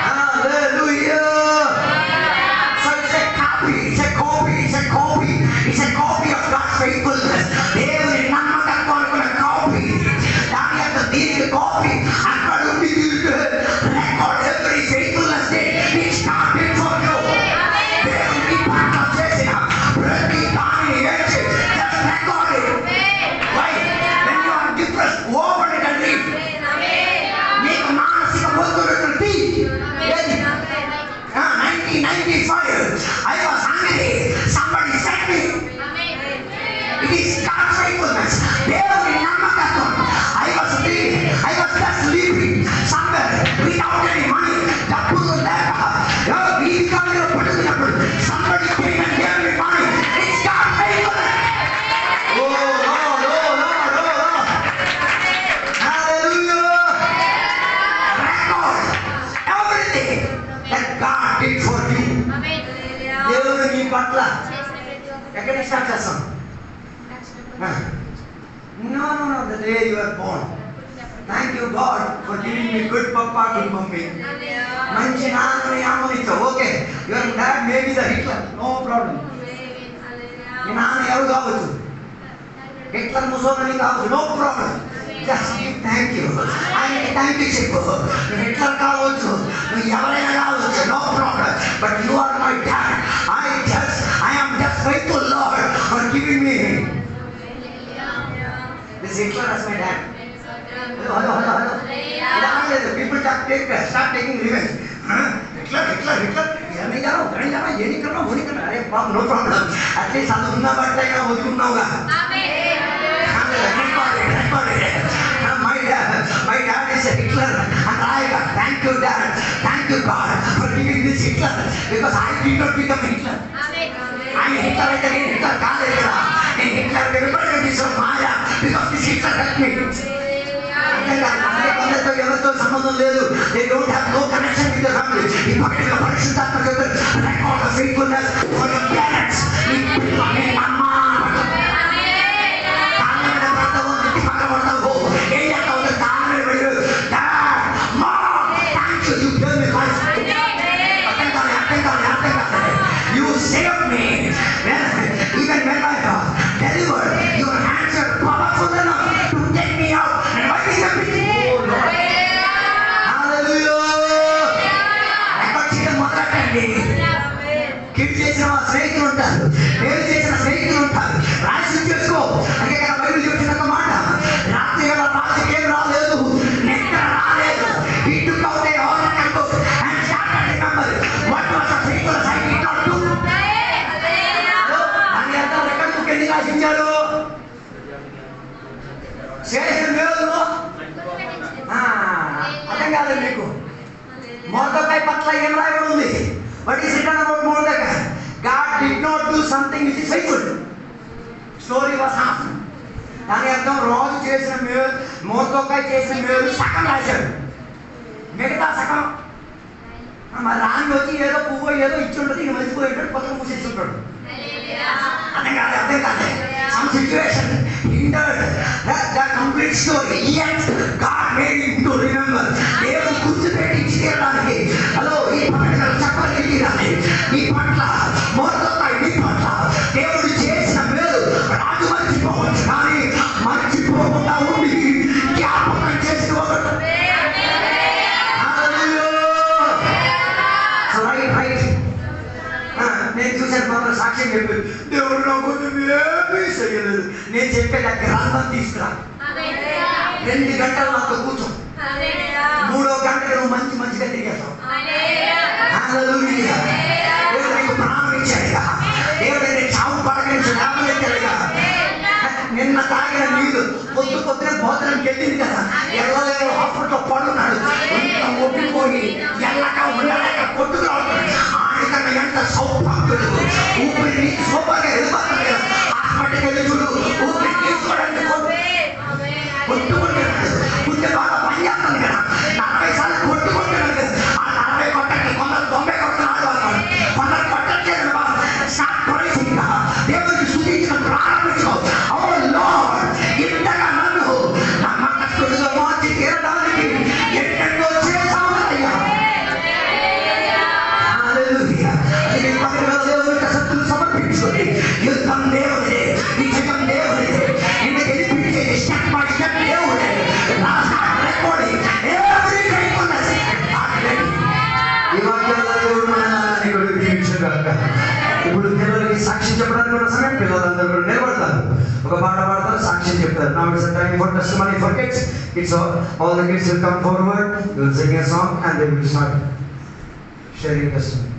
hallelujah. So it's a copy, it's a copy, it's a copy, it's a copy of God's faithfulness. దేవుని నమ్మకత్వానికి ఒక copy. దాని యొక్క దీనికి copy అక్కడ ఉండి record every faithfulness day which God did for you. దేవుని పట్ల చేసిన ప్రతి దానిని వేసి just record it. Why? When you are depressed, open it and read. నీకు మానసిక ఒత్తిడి తీ. 1995 I was hungry. Somebody sent me. It is God's faithfulness. దేవుని నమ్మకత్వం. I was just living somewhere without any money. డబ్బులు లేక వీధిలో పడుతున్నప్పుడు somebody came and gave me money. It's God's faithfulness. Oh Lord, oh Lord, oh Lord. Hallelujah. Record everything that God did for you. దేవుడు నీ పట్ల ఎక్కడికి start చేస్తాం? No, the day you were born. Thank you God for giving me good papa, good mummy. మంచి నాన్నని అమ్మనిచ్చావు. Okay, your dad may be the Hitler, no problem. మీ నాన్న ఎవరు కావచ్చు, హిట్లర్, ముసోలిని కావచ్చు, no problem. Just give thank you. ఆయనకి thank you చెప్పు. నువ్వు హిట్లర్ కావచ్చు, నువ్వు ఎవరైనా కావచ్చు, no problem. But you are my dad. I am just faithful Lord for giving me this Hitler as my dad. Hello. People start taking revenge. Hitler. नहीं जाना, ये नहीं करना. अरे बाप, no problem. At least हम उन्ना बढ़ता है ना, वो भी उन्ना होगा. My dad is a Hitler, and thank you Dad, thank you God for giving this Hitler, because I did not become Hitler. I am Hitler అయితే నేను Hitler కాలేదు కదా. నేను Hitler represent Maya, because this Hitler helped me. అందరితో ఎవరితో సంబంధం లేదు. They don't have no connection with the family. ఈ పక్కన పరిశుద్ధాత్మ record the faithfulness for your parents. మీ అమ్మ you saved me. Even when I delivered, your hands are powerful enough to take me out. And why is that? Oh Lord. Hallelujah. Record చేయడం మొదలెట్టండి. Kid చేసిన స్నేహితులు ఉంటారు, మేలు చేసిన స్నేహితులు ఉంటారు. రాసి చేసుకో. అంటే కదా బైబిల్ చెప్తున్న ఒక మాట, రాత్రి వేళ రాజుకి ఏం రాలేదు, నిద్ర రాలేదు. He took out a oracle book and started to remember what was the faithfulness I did not do. అని అంతా రెకార్డ్ బుక్ ఎందుకు రాసించారు? చేసిన మేలు అర్థం కాలేదు మీకు. మొర్దెకై పట్ల ఏం రాయబడి ఉంది? What is written about Mordecai? God did not do something which is faithful. Story was half. దాని అర్థం రాజు చేసిన మేలు, మొర్దెకై చేసిన మేలు సగం రాశాడు, మిగతా సగం మరి రాని వచ్చి ఏదో పువ్వు ఏదో ఇచ్చి ఉంటుంది, ఇక మర్చిపోయి ఉంటాడు, కొత్తగా మూసేసి ఉంటాడు. అర్థం కాదు. Some situation he hindered the complete story. Yet God made him to remember. దేవుడు గుర్తుపెట్టి చేయడానికి హలో ఈ పంటలు చెప్పగలిగినాలి. ఈ పట్ల మొదట ఈ పట్ల దేవుడు చేసిన మేలు రాజు మర్చిపోవచ్చు, కానీ మర్చిపోకుండా ఉండి జ్ఞాపకం చేసి ఒకటి నేను చూశాను. మాత్రం సాక్ష్యం చెప్పారు, దేవుడు నా కొంచెం ఏమీ చేయలేదు. నేను చెప్పేది ఆ గ్రంథం తీసుకురా, 2 గంటలు నాతో కూర్చో, 3వ గంట నువ్వు మంచిగా తిరిగేస్తావు. దేవుడు నీకు ప్రాణం ఇచ్చాడుగా, దేవుడు నేను చావు పడగలిసి లేవనెత్తాడుగా. నిన్న తాగిన నీళ్ళు పొద్దునే భోజనంకి వెళ్ళింది కదా, ఎల్లలేరు హాస్పిటల్లో పడున్నాడు, ఒప్పిపోయి ఎల్లక ఉండలేక కొట్టుకురావుతున్నాడు. ఆయనకన్నా ఎంత సౌభాగ్యుడు, ఊపిరి సౌభాగ్యం వెళ్ళిపోతుంది కదా. హాస్పిటల్కి వెళ్ళి చూడు, ఊపిరి తీసుకోవడానికి కొట్టుకుంటున్నాడు, గుండె బాగా పనిచేస్తుంది కదా, 40 సార్లు కొట్టుకుంటున్నాడు కదా. ఆ 40 కొట్టకి కొందరు 90 కొడుతున్నాడు, కొందరు కొట్టలేదు. దేవుడికి సూచించిన ప్రారంభించు. ఇంతగా నన్ను నమ్మకస్తుడిగా మార్చి తీరడానికి ఎన్నెన్నో చేశామయ్యా. దేవుడికి శక్తులు సమర్పించుకోండి. యుద్ధం దేవుడే, విజయం దేవుడే, నిన్ను గెలిపించేది స్టెప్ బై స్టెప్ దేవుడే. ఈ వాక్యాల దేవుడు మనల్ని కూడా దీవించుగాక. ఇప్పుడు పిల్లలకి సాక్ష్యం చెప్పడానికి కూడా సమయం, పిల్లలందరూ కూడా నిలబడతారు, ఒక పాట పాడతారు, సాక్ష్యం చెప్తారు. Now it's a time for testimony for kids. It's all the kids will come forward, they will sing a song and they will start sharing testimony.